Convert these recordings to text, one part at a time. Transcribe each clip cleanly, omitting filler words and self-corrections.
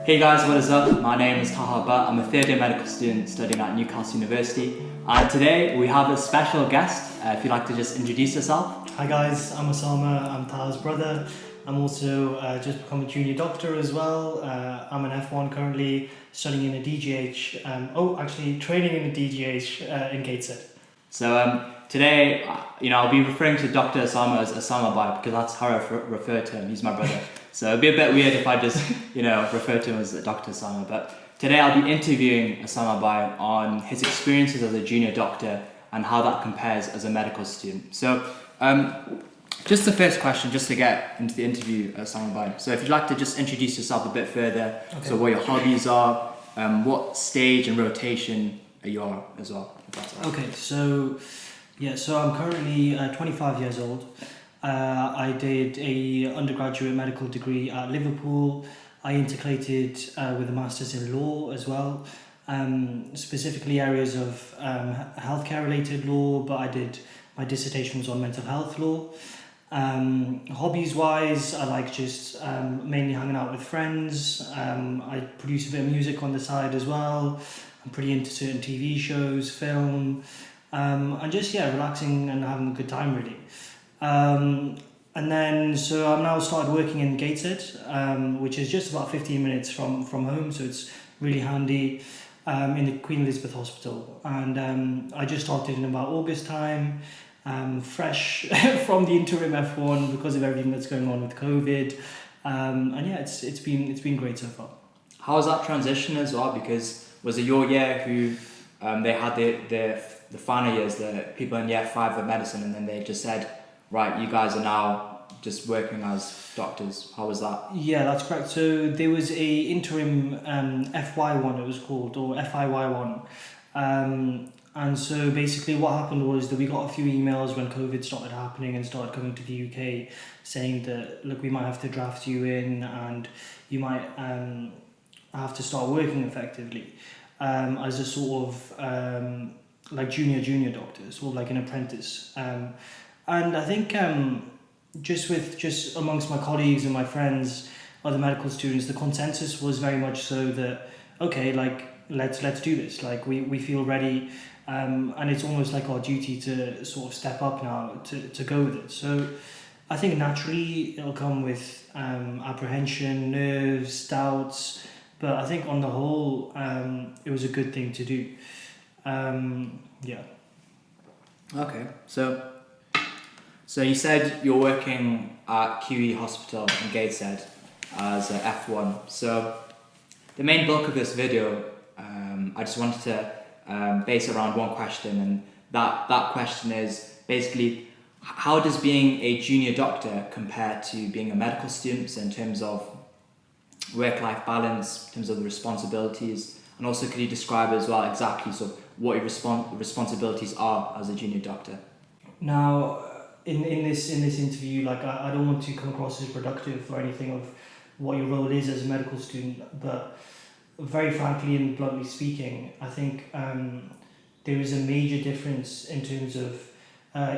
Hey guys, what is up? My name is Taha, I'm a third year medical student studying at Newcastle University. And today we have a special guest. If you'd like to just introduce yourself. Hi guys, I'm Usama, I'm Taha's brother. I'm also just become a junior doctor as well. I'm an F1 currently studying in a DGH, training in a DGH in Gateshead. So today, I'll be referring to Dr. Usama as Usama Bhai because that's how I refer to him. He's my brother. So it'd be a bit weird if I just, refer to him as Dr. Usama. But today I'll be interviewing Usama Bhai on his experiences as a junior doctor and how that compares as a medical student. So just the first question, just to get into the interview, Usama Bhai. So if you'd like to just introduce yourself a bit further, okay. So what your hobbies are, what stage and rotation you are as well. If that's right. Okay, so I'm currently 25 years old. I did a undergraduate medical degree at Liverpool. I integrated with a master's in law as well, specifically areas of healthcare related law, but my dissertation was on mental health law. Hobbies wise, I like just mainly hanging out with friends. I produce a bit of music on the side as well. I'm pretty into certain TV shows, film, and just relaxing and having a good time really. And then, so I'm now started working in Gateshead, which is just about 15 minutes from home, so it's really handy, in the Queen Elizabeth Hospital. And I just started in about August time, fresh from the interim F1 because of everything that's going on with COVID. It's been great so far. How was that transition as well? Because was it your year who they had the final years, the people in year 5 of medicine, and then they just said, right, you guys are now just working as doctors. How was that? Yeah, that's correct. So there was a interim FY1 it was called, or FIY1. And so basically what happened was that we got a few emails when COVID started happening and started coming to the UK saying that, look, we might have to draft you in and you might have to start working effectively as a sort of like junior doctor, sort of like an apprentice. And I think just amongst my colleagues and my friends, other medical students, the consensus was very much so that, okay, like, let's do this. Like, we feel ready, and it's almost like our duty to sort of step up now to go with it. So I think naturally it'll come with apprehension, nerves, doubts, but I think on the whole, it was a good thing to do. Okay, so you said you're working at QE Hospital in Gateshead as an F1. So the main bulk of this video, I just wanted to base around one question, and that question is basically, how does being a junior doctor compare to being a medical student, so in terms of work-life balance, in terms of the responsibilities, and also could you describe as well exactly what your responsibilities are as a junior doctor? Now, in this interview, like I don't want to come across as productive or anything of what your role is as a medical student, but very frankly and bluntly speaking, I think there is a major difference in terms of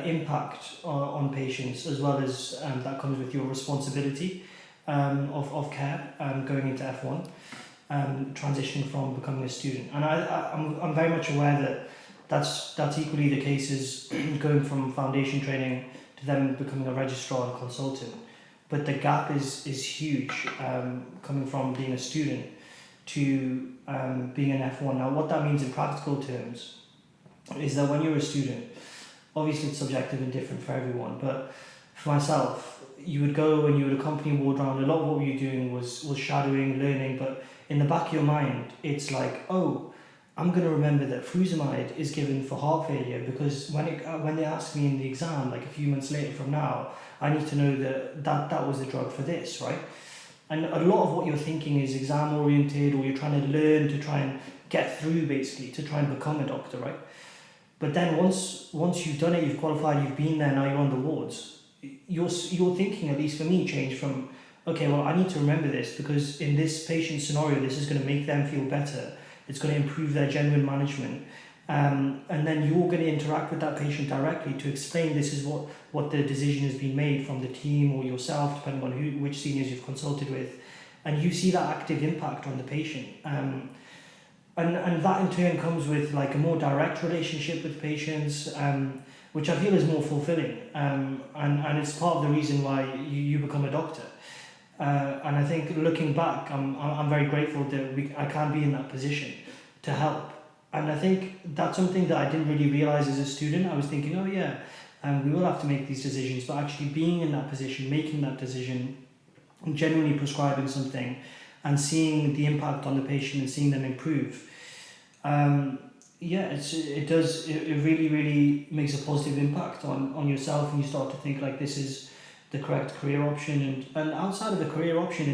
impact on patients, as well as that comes with your responsibility of care going into F1, transitioning from becoming a student. And I'm very much aware that that's equally the case as going from foundation training to then becoming a registrar and consultant. But the gap is huge, coming from being a student to being an F1. Now, what that means in practical terms is that when you're a student, obviously it's subjective and different for everyone, but for myself, you would go and you would accompany a ward round. A lot of what we were doing was shadowing, learning, but in the back of your mind, it's like, oh, I'm going to remember that furosemide is given for heart failure because when they ask me in the exam, like a few months later from now, I need to know that was the drug for this, right? And a lot of what you're thinking is exam oriented, or you're trying to learn to try and get through, basically, to try and become a doctor, right? But then once you've done it, you've qualified, you've been there, now you're on the wards, your thinking, at least for me, changed from, okay, well, I need to remember this because in this patient scenario, this is going to make them feel better. It's going to improve their genuine management. And then you're going to interact with that patient directly to explain this is what the decision has been made from the team or yourself, depending on which seniors you've consulted with. and you see that active impact on the patient. And that in turn comes with like a more direct relationship with patients, which I feel is more fulfilling. And it's part of the reason why you become a doctor. And I think looking back, I'm very grateful that I can be in that position to help. And I think that's something that I didn't really realize as a student. I was thinking, oh yeah, we will have to make these decisions, but actually being in that position, making that decision, genuinely prescribing something, and seeing the impact on the patient and seeing them improve. It really, really makes a positive impact on yourself, and you start to think like this is the correct career option. And outside of the career option,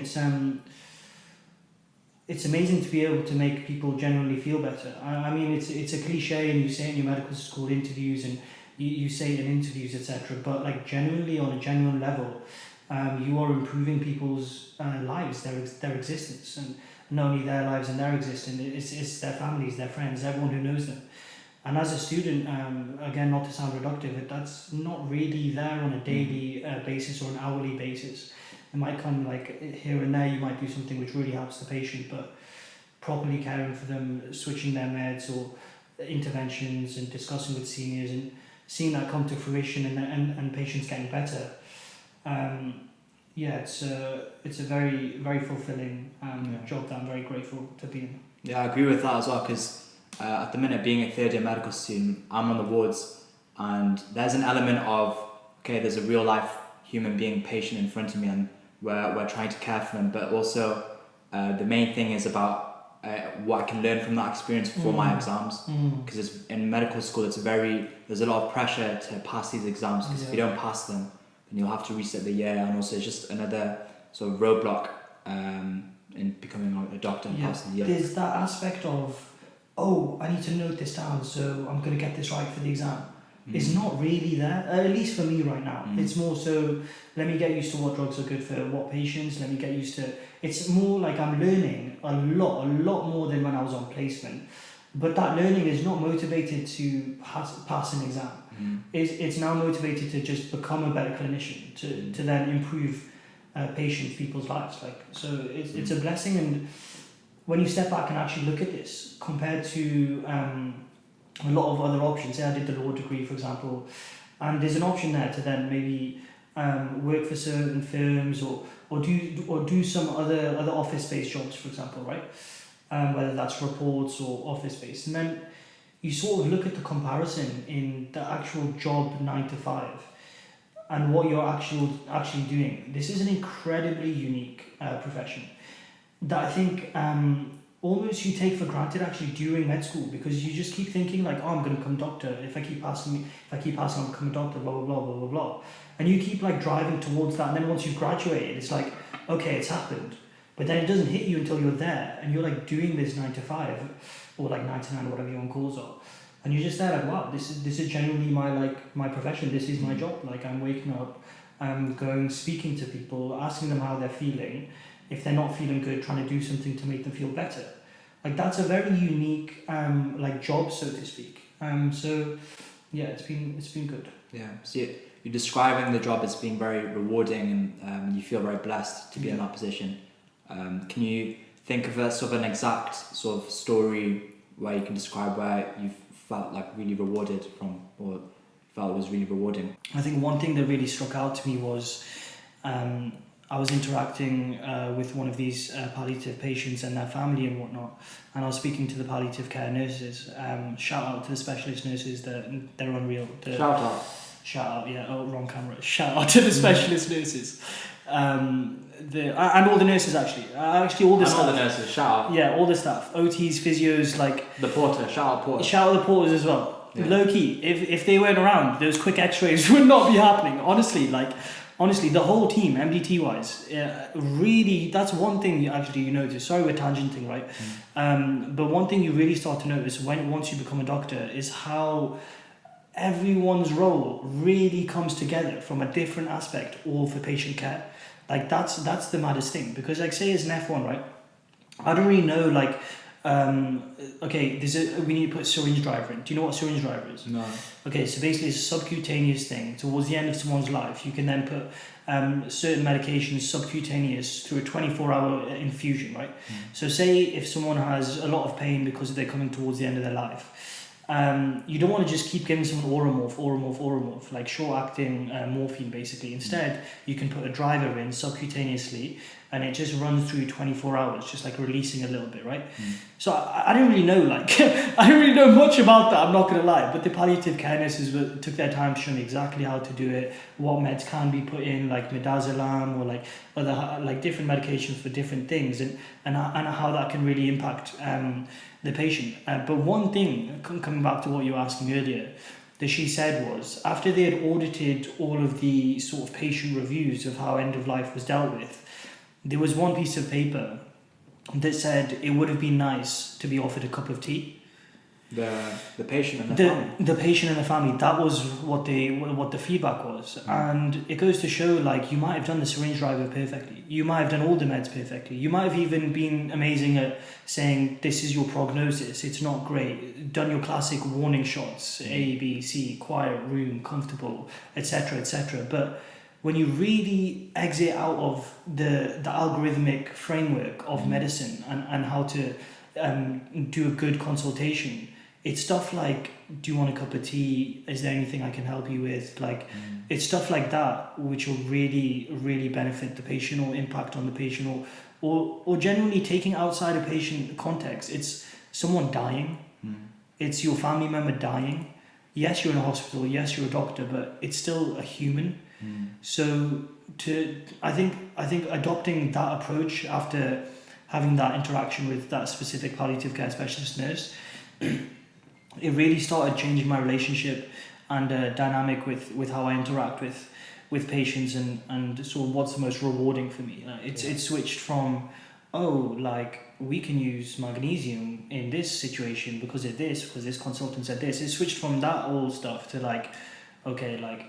it's amazing to be able to make people genuinely feel better. I mean, it's a cliche, and you say it in your medical school interviews, and you say it in interviews, etc. But like genuinely, on a genuine level, you are improving people's lives, their existence, and not only their lives and their existence, it's their families, their friends, everyone who knows them. And as a student, again, not to sound reductive, that's not really there on a daily basis or an hourly basis. It might come like here and there, you might do something which really helps the patient, but properly caring for them, switching their meds or interventions and discussing with seniors and seeing that come to fruition and patients getting better. It's a very, very fulfilling job that I'm very grateful to be in. Yeah, I agree with that as well, because at the minute, being a third year medical student, I'm on the wards, and there's an element of, okay, there's a real life human being patient in front of me, and we're trying to care for them, but also the main thing is about what I can learn from that experience for my exams, because in medical school there's a lot of pressure to pass these exams, because if you don't pass them, then you'll have to reset the year, and also it's just another sort of roadblock in becoming a doctor and passing the year. There's that aspect of, oh, I need to note this down, so I'm going to get this right for the exam. It's not really there, at least for me right now. It's more so, let me get used to what drugs are good for what patients, let me get used to, it's more like I'm learning a lot more than when I was on placement. But that learning is not motivated to pass an exam. It's now motivated to just become a better clinician, to then improve people's lives. So it's a blessing, and when you step back and actually look at this, compared to a lot of other options, say I did the law degree, for example, and there's an option there to then maybe work for certain firms or do some other office-based jobs, for example, right? Whether that's reports or office-based, and then you sort of look at the comparison in the actual job 9 to 5 and what you're actually doing. This is an incredibly unique profession that I think almost you take for granted actually during med school, because you just keep thinking like, oh, I'm going to become a doctor. If I keep passing, I'm going to become a doctor, blah, blah, blah, blah, blah, blah. And you keep like driving towards that. And then once you've graduated, it's like, okay, it's happened. But then it doesn't hit you until you're there and you're like doing this 9 to 5 or like 9 to 9 or whatever your on-calls are. And you're just there like, wow, this is genuinely my profession. This is my job. Like I'm waking up, I'm going, speaking to people, asking them how they're feeling. If they're not feeling good, trying to do something to make them feel better. Like that's a very unique job, so to speak. So yeah, it's been good. Yeah. So you're describing the job as being very rewarding, and you feel very blessed to be in that position. Can you think of an exact sort of story where you can describe where you felt like really rewarded from, or felt it was really rewarding? I think one thing that really struck out to me was I was interacting with one of these palliative patients and their family and whatnot, and I was speaking to the palliative care nurses. Shout out to the specialist nurses, they're unreal. Shout out, yeah, oh, wrong camera. Shout out to the specialist nurses. And all the nurses actually all the staff. All the nurses, shout out. Yeah, all the staff, OTs, physios, like the porter, shout out porter. Shout out the porters as well. Yeah. Low key, if they weren't around, those quick X-rays would not be happening. Honestly, the whole team, MDT wise, really, that's one thing you notice. Sorry, we're tangenting, right? But one thing you really start to notice once you become a doctor is how everyone's role really comes together from a different aspect, all for patient care. Like that's the maddest thing, because like say as an F1, right? I don't really know Okay, we need to put a syringe driver in. Do you know what a syringe driver is? No. Okay, so basically it's a subcutaneous thing. Towards the end of someone's life, you can then put certain medications subcutaneous through a 24-hour infusion, right? So say if someone has a lot of pain because they're coming towards the end of their life, you don't want to just keep giving someone oromorph, like short-acting morphine, basically. Instead, you can put a driver in subcutaneously, and it just runs through 24 hours, just like releasing a little bit, right? So I didn't really know, like, I didn't really know much about that, I'm not going to lie, but the palliative care nurses took their time to show me exactly how to do it, what meds can be put in, like midazolam, or like other, like different medications for different things, and how that can really impact the patient. But one thing, coming back to what you were asking earlier, that she said was, after they had audited all of the sort of patient reviews of how end of life was dealt with, there was one piece of paper that said it would have been nice to be offered a cup of tea. The patient and the family. The patient and the family. That was what the feedback was, and it goes to show, like, you might have done the syringe driver perfectly. You might have done all the meds perfectly. You might have even been amazing at saying this is your prognosis. It's not great. Done your classic warning shots: A, B, C, quiet room, comfortable, etc., etc. But when you really exit out of the algorithmic framework of medicine and how to do a good consultation, it's stuff like, do you want a cup of tea? Is there anything I can help you with? Like, it's stuff like that which will really, really benefit the patient or impact on the patient, or genuinely taking outside a patient context. It's someone dying. It's your family member dying. Yes, you're in a hospital. Yes, you're a doctor, but it's still a human. So I think adopting that approach after having that interaction with that specific palliative care specialist nurse, it really started changing my relationship and dynamic with how I interact with patients and sort of what's the most rewarding for me. It switched from, oh, like, we can use magnesium in this situation because this consultant said this. It switched from that old stuff to like, okay, like,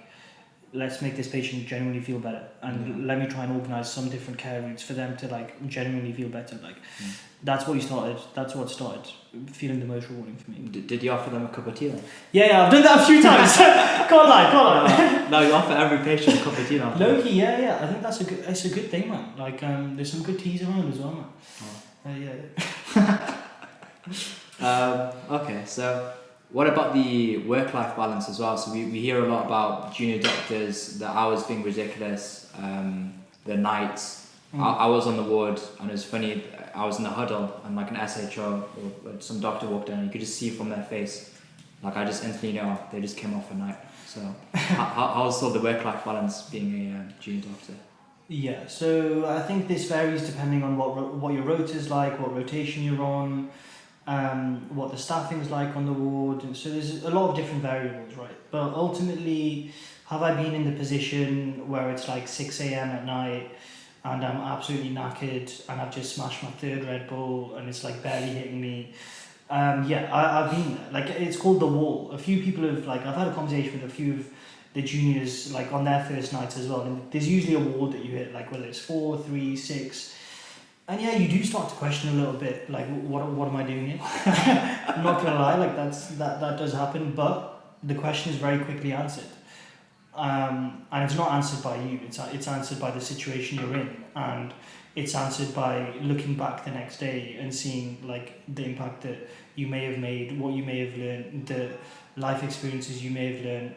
let's make this patient genuinely feel better, and let me try and organise some different care routes for them to like genuinely feel better. Like, that's what started feeling the most rewarding for me. Did you offer them a cup of tea then? Yeah, I've done that a few times. Can't lie. No, you offer every patient a cup of tea now. Loki, yeah. I think that's a good thing, man. Like, there's some good teas around as well, man. Okay, so what about the work-life balance as well? So we hear a lot about junior doctors, the hours being ridiculous, the nights. I was on the ward, and it was funny, I was in the huddle, and like an SHO or some doctor walked in, and you could just see from their face, like, I just instantly know they just came off a night. So how's sort of the work-life balance being a junior doctor? Yeah, so I think this varies depending on what your rota's like, what rotation you're on, what the staffing's like on the ward, and so there's a lot of different variables, right? But ultimately, have I been in the position where it's like 6 a.m. at night and I'm absolutely knackered and I've just smashed my third Red Bull and it's like barely hitting me? Yeah, I've been there. Like, it's called the wall. A few people have, like, I've had a conversation with a few of the juniors, like, on their first nights as well, and there's usually a wall that you hit, like, whether it's 4, 3, 6. And yeah, you do start to question a little bit, like, what am I doing here? I'm not gonna lie, like, that does happen, but the question is very quickly answered. And it's not answered by you, it's answered by the situation you're in, and it's answered by looking back the next day and seeing, like, the impact that you may have made, what you may have learned, the life experiences you may have learned.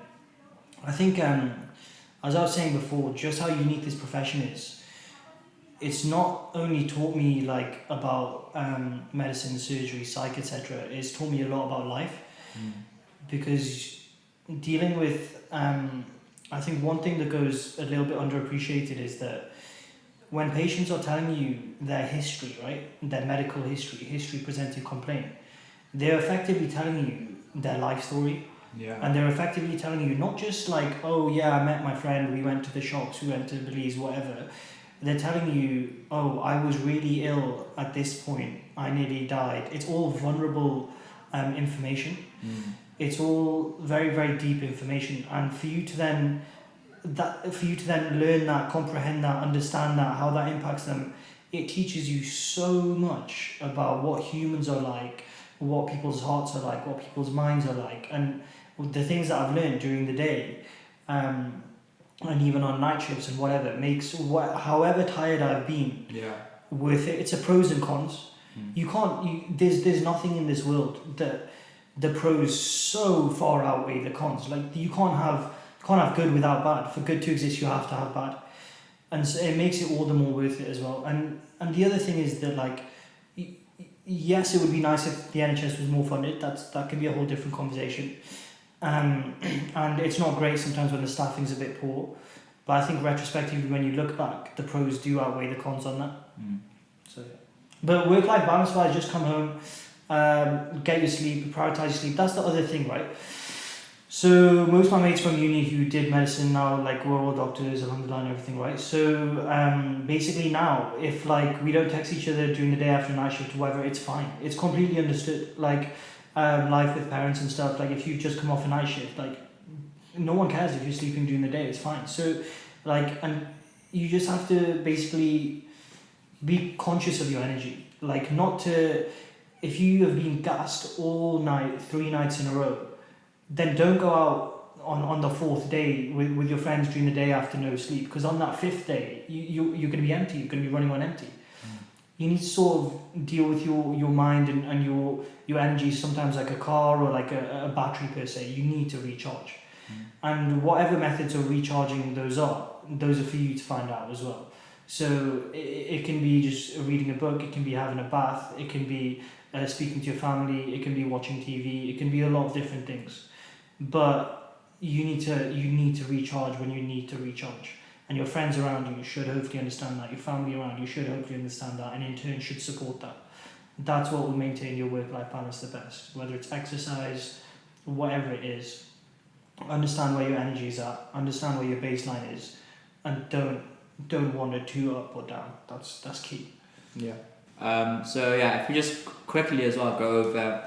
I think, as I was saying before, just how unique this profession is, it's not only taught me, like, about medicine, surgery, psych, etc. It's taught me a lot about life, because dealing with, I think one thing that goes a little bit underappreciated is that when patients are telling you their history, right, their medical history presented complaint, they're effectively telling you their life story. Yeah. And they're effectively telling you not just like, oh yeah, I met my friend, we went to the shops, we went to Belize, whatever. They're telling you, oh, I was really ill at this point, I nearly died. It's all vulnerable information. It's all very, very deep information, and for you to then learn that, comprehend that, understand that, how that impacts them, it teaches you so much about what humans are like, what people's hearts are like, what people's minds are like, and the things that I've learned during the day, and even on night shifts and whatever, it makes however tired I've been worth it. It's a pros and cons. You can't. There's nothing in this world that the pros so far outweigh the cons. Like you can't have good without bad. For good to exist, you have to have bad, and so it makes it all the more worth it as well. And the other thing is that like, yes, it would be nice if the NHS was more funded. That could be a whole different conversation. And it's not great sometimes when the staffing's a bit poor, but I think retrospectively when you look back, the pros do outweigh the cons on that. So, but work-life balance wise, just come home, get your sleep, prioritize your sleep. That's the other thing, right? So most of my mates from uni who did medicine now, like we're all doctors, alhamdulillah and everything, right? So basically now, if like we don't text each other during the day after night shift or whatever, it's fine. It's completely understood. Like life with parents and stuff, like if you've just come off a night shift, like no one cares if you're sleeping during the day, it's fine. So like, and you just have to basically be conscious of your energy, like not to, if you have been gassed all night 3 nights in a row, then don't go out on the 4th day with your friends during the day after no sleep, because on that 5th day you're going to be empty, you're going to be running on empty. You need to sort of deal with your mind and your energy, sometimes like a car or like a battery per se. You need to recharge. And whatever methods of recharging those are for you to find out as well. So it can be just reading a book, it can be having a bath, it can be speaking to your family, it can be watching TV, it can be a lot of different things. But you need to recharge when you need to recharge. And your friends around you should hopefully understand that. Your family around you should hopefully understand that, and in turn should support that. That's what will maintain your work-life balance the best. Whether it's exercise, whatever it is, understand where your energy is at, understand where your baseline is, and don't wander too up or down. That's key. Yeah. So yeah, if we just quickly as well go over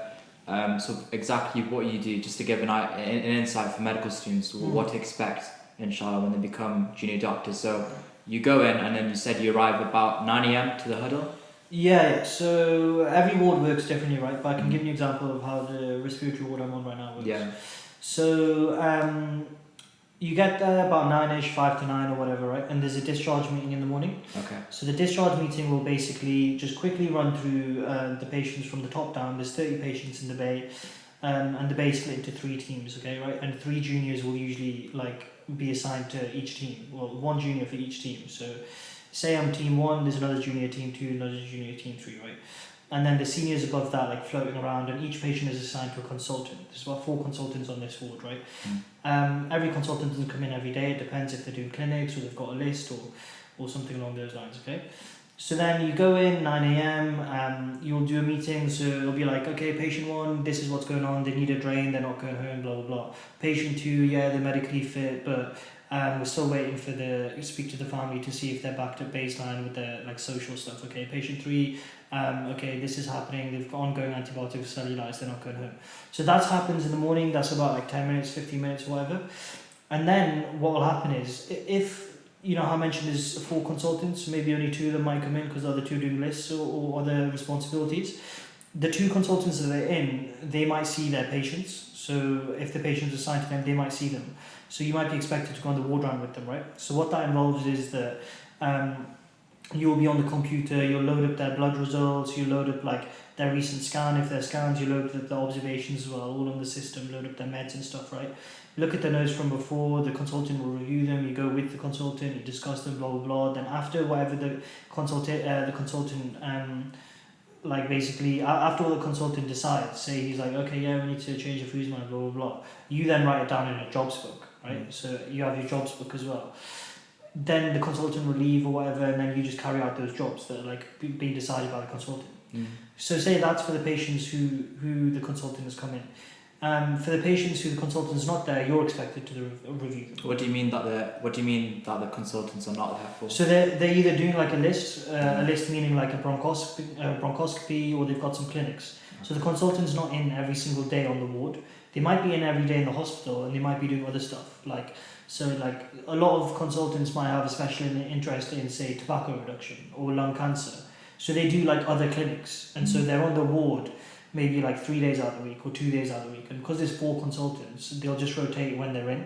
sort of exactly what you do, just to give an insight for medical students what to expect, inshallah, when they become junior doctors. So you go in and then you said you arrive about 9 a.m. to the huddle? Yeah, so every ward works differently, right? But I can give you an example of how the respiratory ward I'm on right now works. Yeah. So you get there about 9ish, 5 to 9 or whatever, right? And there's a discharge meeting in the morning. Okay. So the discharge meeting will basically just quickly run through the patients from the top down. There's 30 patients in the bay, and the bay is split into 3 teams, okay, right? And 3 juniors will usually like be assigned to each team. Well, 1 junior for each team. So say I'm team 1, there's another junior team 2, another junior team 3, right? And then the seniors above that, like floating around, and each patient is assigned to a consultant. There's about 4 consultants on this ward, right? Every consultant doesn't come in every day. It depends if they're doing clinics or they've got a list or something along those lines, okay? So then you go in 9 a.m. You'll do a meeting. So it'll be like, okay, patient 1, this is what's going on. They need a drain. They're not going home. Blah blah blah. Patient 2, yeah, they're medically fit, but we're still waiting for speak to the family to see if they're back to baseline with their like social stuff. Okay, patient 3. Okay, this is happening. They've got ongoing antibiotic cellulitis. They're not going home. So that happens in the morning. That's about like 10 minutes, 15 minutes, whatever. And then what will happen is, if you know how I mentioned there's 4 consultants, maybe only 2 of them might come in because the other 2 are doing lists or other responsibilities. The 2 consultants that are in, they might see their patients. So if the patient's assigned to them, they might see them. So you might be expected to go on the ward round with them, right? So what that involves is that you'll be on the computer, you'll load up their blood results, you load up like their recent scan, if they're scans, you load up the observations as well, all on the system, load up their meds and stuff, right? Look at the notes from before, the consultant will review them, you go with the consultant, you discuss them, blah blah blah. Then after whatever the consultant like basically after all the consultant decides, say he's like, okay, yeah, we need to change the foods man, blah blah blah, you then write it down in a jobs book, right? So you have your jobs book as well. Then the consultant will leave or whatever, and then you just carry out those jobs that are like being decided by the consultant. So say that's for the patients who the consultant has come in. For the patients who the consultant is not there, you're expected to review them. What do you mean that the consultants are not there for? So they're either doing like a list meaning like a bronchoscopy, or they've got some clinics. So the consultant's not in every single day on the ward, they might be in every day in the hospital and they might be doing other stuff. Like, so like a lot of consultants might have a special interest in, say, tobacco reduction or lung cancer. So they do like other clinics, and so they're on the ward maybe like 3 days out of the week or 2 days out of the week. And because there's 4 consultants, they'll just rotate when they're in.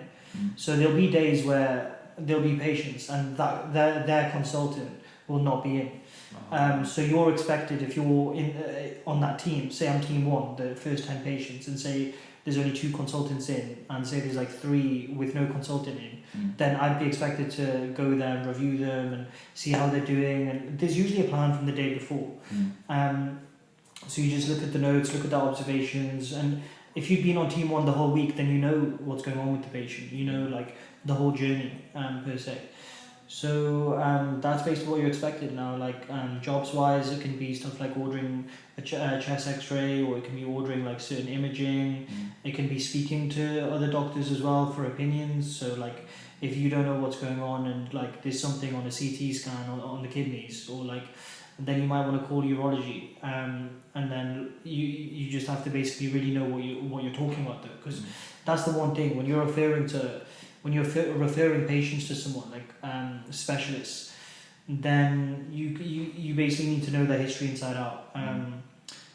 So there'll be days where there'll be patients and that their consultant will not be in. So you're expected, if you're in on that team, say I'm team 1, the first 10 patients, and say there's only 2 consultants in, and say there's like 3 with no consultant in, then I'd be expected to go there and review them and see how they're doing. And there's usually a plan from the day before. So you just look at the notes, look at the observations, and if you've been on team 1 the whole week, then you know what's going on with the patient. You know, like the whole journey per se. So that's basically what you're expected now. Like jobs wise, it can be stuff like ordering a chest X-ray, or it can be ordering like certain imaging. It can be speaking to other doctors as well for opinions. So like if you don't know what's going on and like there's something on a CT scan on the kidneys, or like, then you might want to call urology, and then you just have to basically really know what you're talking about though, because that's the one thing when you're referring patients to someone like specialists, then you basically need to know their history inside out.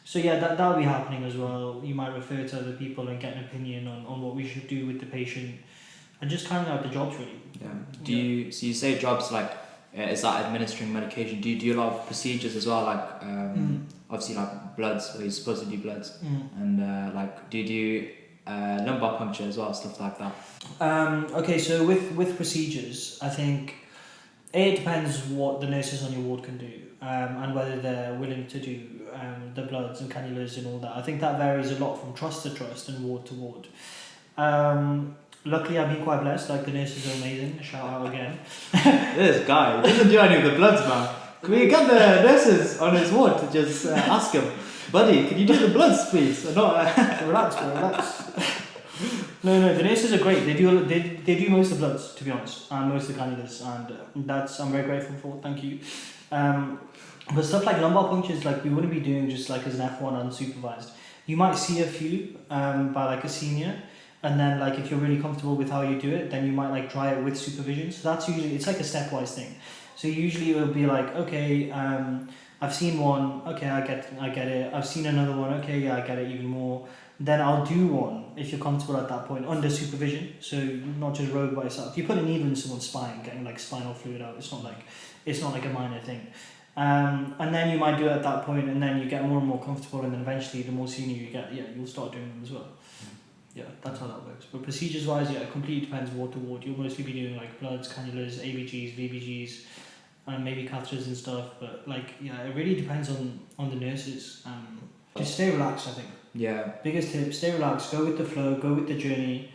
So yeah, that'll be happening as well. You might refer to other people and get an opinion on what we should do with the patient, and just carrying out the jobs really. Yeah. So you say jobs like, is that administering medication? Do you do a lot of procedures as well, like obviously like bloods, where you're supposed to do bloods, and like do you do lumbar puncture as well, stuff like that? Okay, so with procedures, I think it depends what the nurses on your ward can do, and whether they're willing to do the bloods and cannulas and all that. I think that varies a lot from trust to trust and ward to ward. Luckily, I've been quite blessed. Like the nurses are amazing. Shout out again. This guy doesn't do any of the bloods, man. Can we get the nurses on his ward to just ask him, buddy, can you do the bloods, please? Relax, bro, relax. No, the nurses are great. They do most of the bloods, to be honest, and most of the cannulas, and that's I'm very grateful for. Thank you. But stuff like lumbar punctures, like we wouldn't be doing just like as an F1 unsupervised. You might see a few by like a senior. And then like if you're really comfortable with how you do it, then you might like try it with supervision. So that's usually, it's like a stepwise thing. So usually it will be like, okay, I've seen one, okay, I get it. I've seen another one, okay, yeah, I get it even more. Then I'll do one if you're comfortable at that point under supervision. So not just rogue by yourself. If you put a needle in someone's spine, getting like spinal fluid out, it's not like a minor thing. And then you might do it at that point, and then you get more and more comfortable, and then eventually the more senior you get, you'll start doing them as well. Yeah, that's how that works. But procedures wise, it completely depends ward to ward. You'll mostly be doing like bloods, cannulas, ABGs, VBGs, and maybe catheters and stuff. But like, it really depends on the nurses. Just stay relaxed, I think. Yeah. Biggest tip, stay relaxed, go with the flow, go with the journey,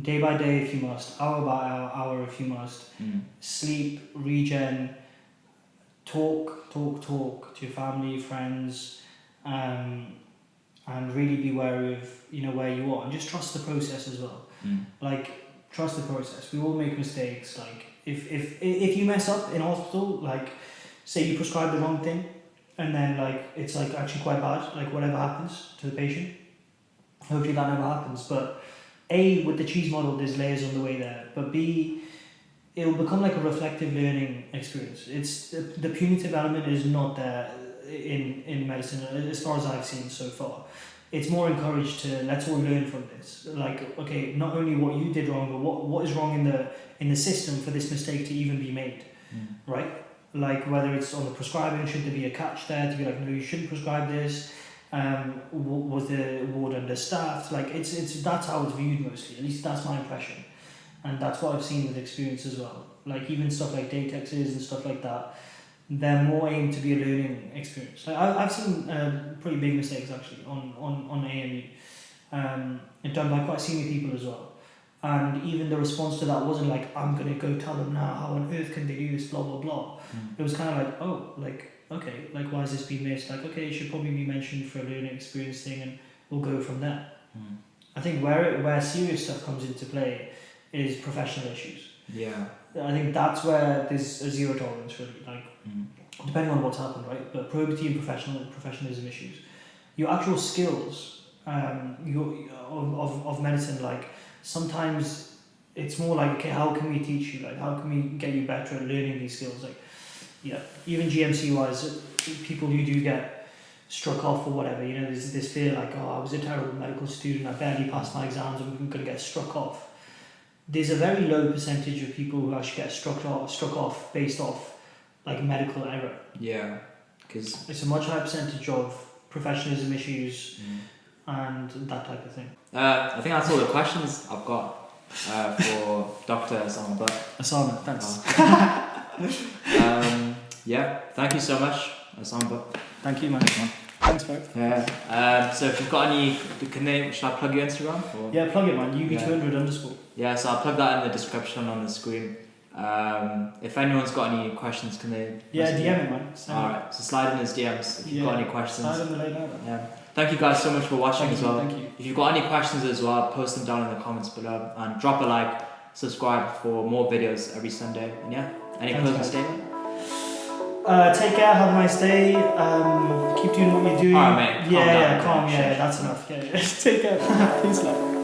day by day if you must, hour by hour if you must. Sleep, regen, talk to your family, friends, and really be wary of where you are, and just trust the process as well. Like trust the process. We all make mistakes. Like if you mess up in hospital, like say you prescribe the wrong thing, and then like it's like actually quite bad, like whatever happens to the patient, hopefully that never happens. But A, with the cheese model, there's layers on the way there, but B, it'll become like a reflective learning experience. It's the punitive element is not there in medicine as far as I've seen so far. It's more encouraged to let's all learn from this. Like, okay, not only what you did wrong, but what is wrong in the system for this mistake to even be made, right? Like whether it's on the prescribing, should there be a catch there to be like, no, you shouldn't prescribe this. Was the ward understaffed? Like it's that's how it's viewed mostly. At least that's my impression, and that's what I've seen with experience as well. Like even stuff like Datexes and stuff like that. They're more aimed to be a learning experience. Like I've seen pretty big mistakes actually on AMU, and done by quite senior people as well. And even the response to that wasn't like, I'm gonna go tell them now, how on earth can they do this, blah blah blah. It was kind of like, oh, like okay, like why has this been missed? Like okay, it should probably be mentioned for a learning experience thing, and we'll go from there. I think where serious stuff comes into play is professional issues. Yeah. I think that's where there's a zero tolerance really, like depending on what's happened, right? But probity and professionalism issues. Your actual skills of medicine, like sometimes it's more like, okay, how can we teach you? Like, how can we get you better at learning these skills? Like, yeah, even GMC wise, people who do get struck off or whatever, you know, there's this fear like, oh, I was a terrible medical student, I barely passed my exams, I'm going to get struck off. There's a very low percentage of people who actually get struck off based off like medical error. Yeah, because it's a much higher percentage of professionalism issues and that type of thing. I think that's all the questions I've got for Dr. Usama. But Usama, thanks. Yeah, thank you so much, Usama. Thank you, man. Thanks, bro. Yeah. So if you've got any, should I plug your Instagram? Or? Yeah, plug it, man. UB200_. Yeah, so I'll plug that in the description on the screen. If anyone's got any questions, can they? Yeah, DM it, man. Alright, so slide in his DMs if you've got any questions. Slide in the late night. Yeah. Thank you guys so much for watching as well. Thank you. If you've got any questions as well, post them down in the comments below and drop a like, subscribe for more videos every Sunday. And yeah, any closing statement? Take care, have a nice day, keep doing what you're doing. Alright, mate. Yeah, calm, that's enough. Yeah. Take care. Peace, love.